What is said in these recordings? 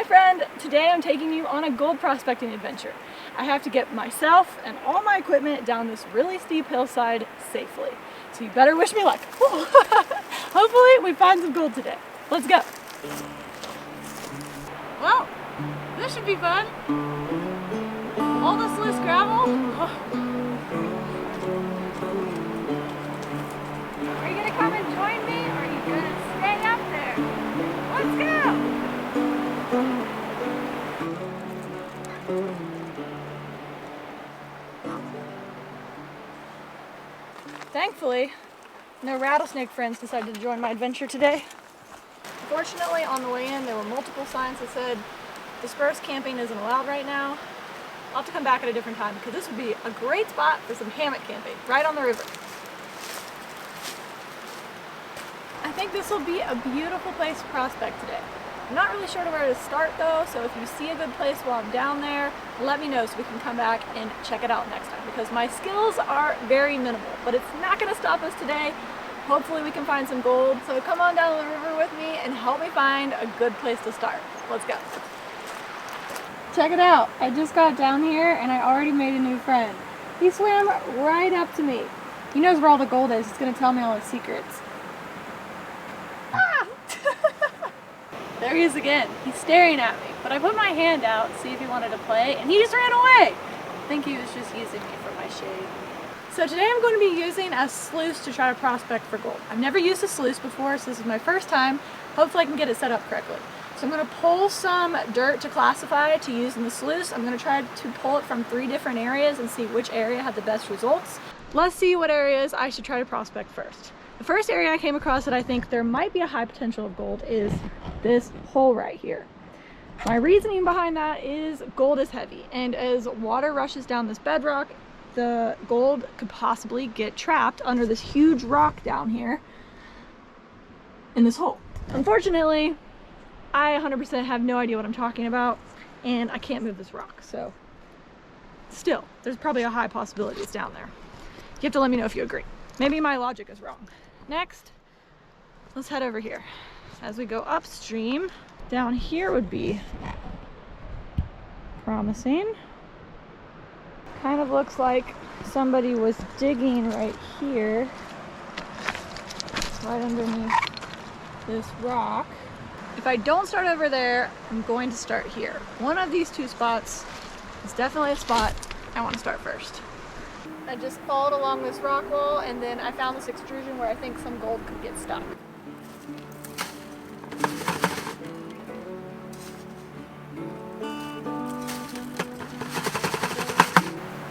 my friend. Today I'm taking you on a gold prospecting adventure. I have to get myself and all my equipment down this really steep hillside safely. So you better wish me luck. Hopefully we find some gold today. Let's go. Well, this should be fun. All this loose gravel. Are you gonna come and join me, or are you gonna stay up there? Let's go! Thankfully, no rattlesnake friends decided to join my adventure today. Fortunately, on the way in, there were multiple signs that said dispersed camping isn't allowed right now. I'll have to come back at a different time because this would be a great spot for some hammock camping right on the river. I think this will be a beautiful place to prospect today. I'm not really sure where to start though, so if you see a good place while I'm down there, let me know so we can come back and check it out next time, because my skills are very minimal, but it's not going to stop us today. Hopefully we can find some gold. So come on down the river with me and help me find a good place to start. Let's go. Check it out. I just got down here and I already made a new friend. He swam right up to me. He knows where all the gold is. He's going to tell me all his secrets. Ah! There he is again. He's staring at me, but I put my hand out to see if he wanted to play, and he just ran away. I think he was just using me for my shade. So today I'm going to be using a sluice to try to prospect for gold. I've never used a sluice before, so this is my first time. Hopefully I can get it set up correctly. So I'm going to pull some dirt to classify to use in the sluice. I'm going to try to pull it from 3 different areas and see which area had the best results. Let's see what areas I should try to prospect first. The first area I came across that I think there might be a high potential of gold is this hole right here. My reasoning behind that is gold is heavy, and as water rushes down this bedrock, the gold could possibly get trapped under this huge rock down here in this hole. Unfortunately, I 100% have no idea what I'm talking about, and I can't move this rock, so still, there's probably a high possibility it's down there. You have to let me know if you agree. Maybe my logic is wrong. Next, let's head over here. As we go upstream, down here would be promising. Kind of looks like somebody was digging right here, right underneath this rock. If I don't start over there, I'm going to start here. One of these 2 spots is definitely a spot I want to start first. I just followed along this rock wall, and then I found this extrusion where I think some gold could get stuck.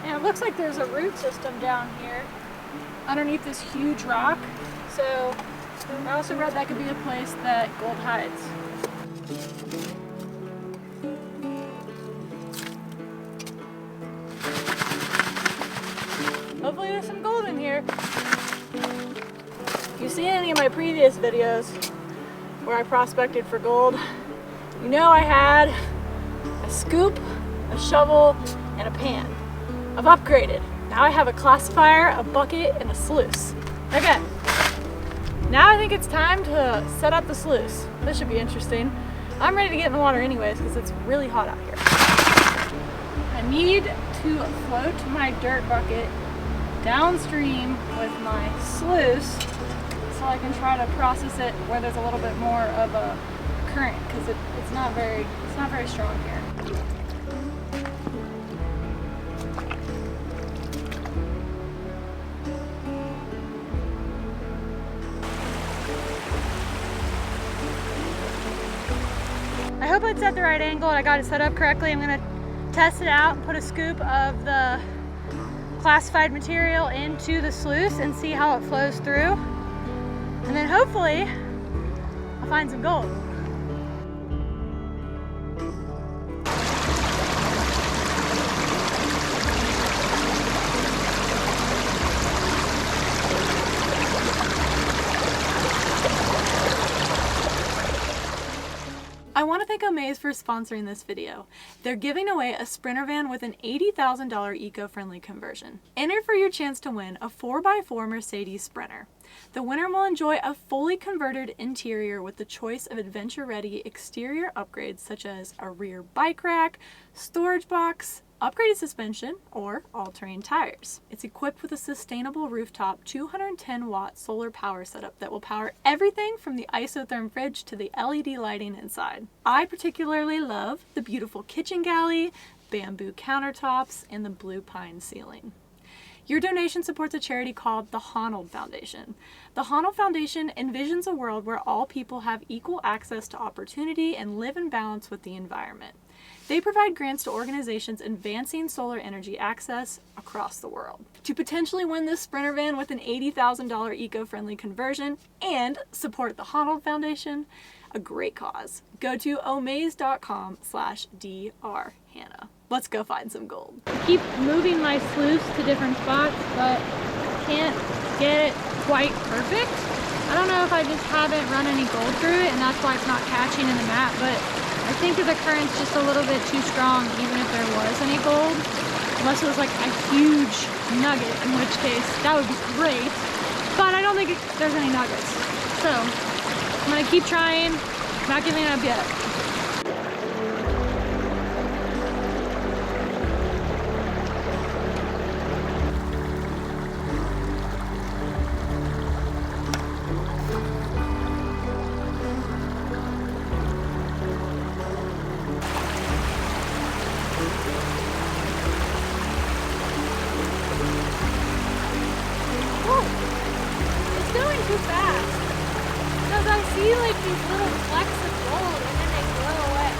And it looks like there's a root system down here underneath this huge rock. So I also read that could be a place that gold hides. Hopefully there's some gold in here. If you've seen any of my previous videos where I prospected for gold, you know I had a scoop, a shovel, and a pan. I've upgraded. Now I have a classifier, a bucket, and a sluice. Okay, now I think it's time to set up the sluice. This should be interesting. I'm ready to get in the water anyways because it's really hot out here. I need to float my dirt bucket downstream with my sluice so I can try to process it where there's a little bit more of a current, because it's not very strong here. I hope it's at the right angle and I got it set up correctly. I'm going to test it out and put a scoop of the classified material into the sluice and see how it flows through, and then hopefully I'll find some gold. I want to thank Omaze for sponsoring this video. They're giving away a Sprinter van with an $80,000 eco-friendly conversion. Enter for your chance to win a 4x4 Mercedes Sprinter. The winner will enjoy a fully converted interior with the choice of adventure-ready exterior upgrades such as a rear bike rack, storage box, upgraded suspension, or all-terrain tires. It's equipped with a sustainable rooftop 210-watt solar power setup that will power everything from the isotherm fridge to the LED lighting inside. I particularly love the beautiful kitchen galley, bamboo countertops, and the blue pine ceiling. Your donation supports a charity called the Honnold Foundation. The Honnold Foundation envisions a world where all people have equal access to opportunity and live in balance with the environment. They provide grants to organizations advancing solar energy access across the world. To potentially win this Sprinter van with an $80,000 eco-friendly conversion and support the Honnold Foundation, a great cause, go to omaze.com/drhannah. Let's go find some gold. I keep moving my sluice to different spots, but can't get it quite perfect. I don't know if I just haven't run any gold through it and that's why it's not catching in the mat, but I think that the current's just a little bit too strong even if there was any gold. Unless it was like a huge nugget, in which case that would be great. But I don't think there's any nuggets. So I'm gonna keep trying, not giving up yet. Too fast because I see like these little flecks of gold and then they blow away.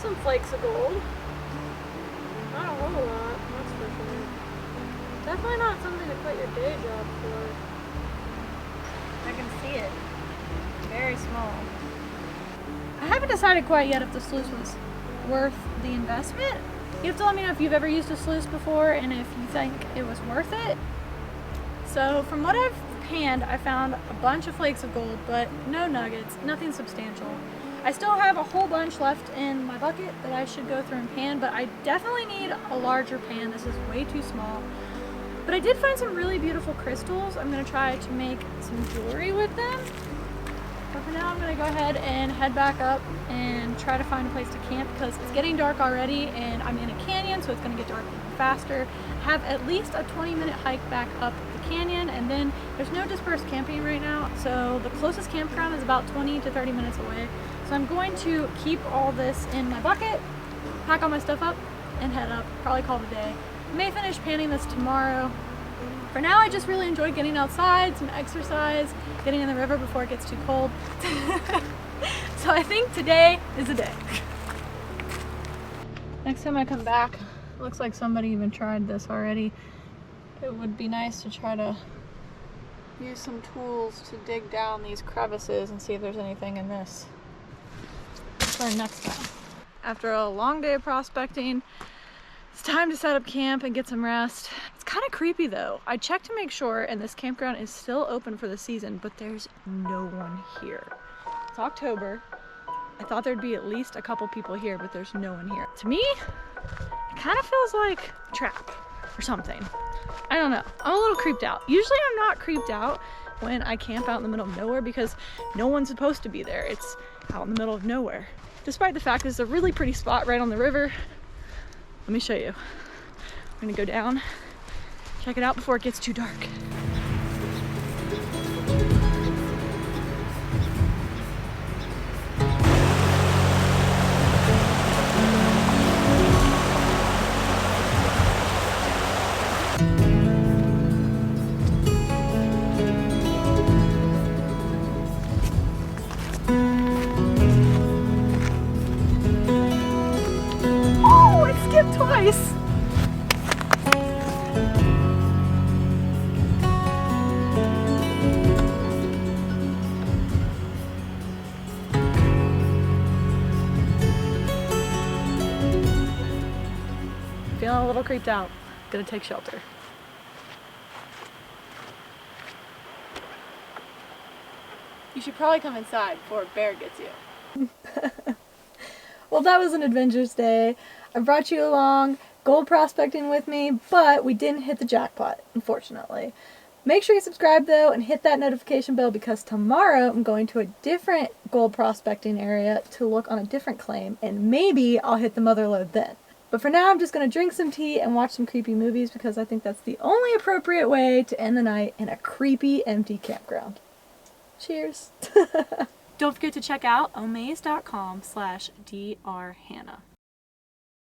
Some flakes of gold. Not a whole lot, that's for sure. Definitely not something to quit your day job for. I can see it. Very small. I haven't decided quite yet if the sluice was worth the investment. You have to let me know if you've ever used a sluice before and if you think it was worth it. So from what I've panned, I found a bunch of flakes of gold, but no nuggets, nothing substantial. I still have a whole bunch left in my bucket that I should go through and pan, but I definitely need a larger pan. This is way too small. But I did find some really beautiful crystals. I'm gonna try to make some jewelry with them. But for now, I'm gonna go ahead and head back up and try to find a place to camp because it's getting dark already and I'm in a canyon, so it's gonna get dark even faster. Have at least a 20-minute hike back up the canyon, and then there's no dispersed camping right now, so the closest campground is about 20 to 30 minutes away. So I'm going to keep all this in my bucket, pack all my stuff up, and head up. Probably call it a day. I may finish panning this tomorrow. For now, I just really enjoyed getting outside, some exercise, getting in the river before it gets too cold. So I think today is a day. Next time I come back, it looks like somebody even tried this already. It would be nice to try to use some tools to dig down these crevices and see if there's anything in this. For next time. After a long day of prospecting, it's time to set up camp and get some rest. It's kind of creepy though. I checked to make sure and this campground is still open for the season, but there's no one here. It's October. I thought there'd be at least a couple people here, but there's no one here. To me, it kind of feels like a trap or something. I don't know. I'm a little creeped out. Usually I'm not creeped out when I camp out in the middle of nowhere because no one's supposed to be there. It's out in the middle of nowhere. despite the fact it's a really pretty spot right on the river. Let me show you. I'm gonna go down, check it out before it gets too dark. Oh, I skipped twice. Feeling a little creeped out. Gonna take shelter. You should probably come inside before a bear gets you. Well, that was an Adventures Day. I brought you along gold prospecting with me, but we didn't hit the jackpot, unfortunately. Make sure you subscribe though and hit that notification bell because tomorrow I'm going to a different gold prospecting area to look on a different claim and maybe I'll hit the mother lode then. But for now I'm just going to drink some tea and watch some creepy movies because I think that's the only appropriate way to end the night in a creepy empty campground. Cheers! Don't forget to check out omaze.com/drhannah.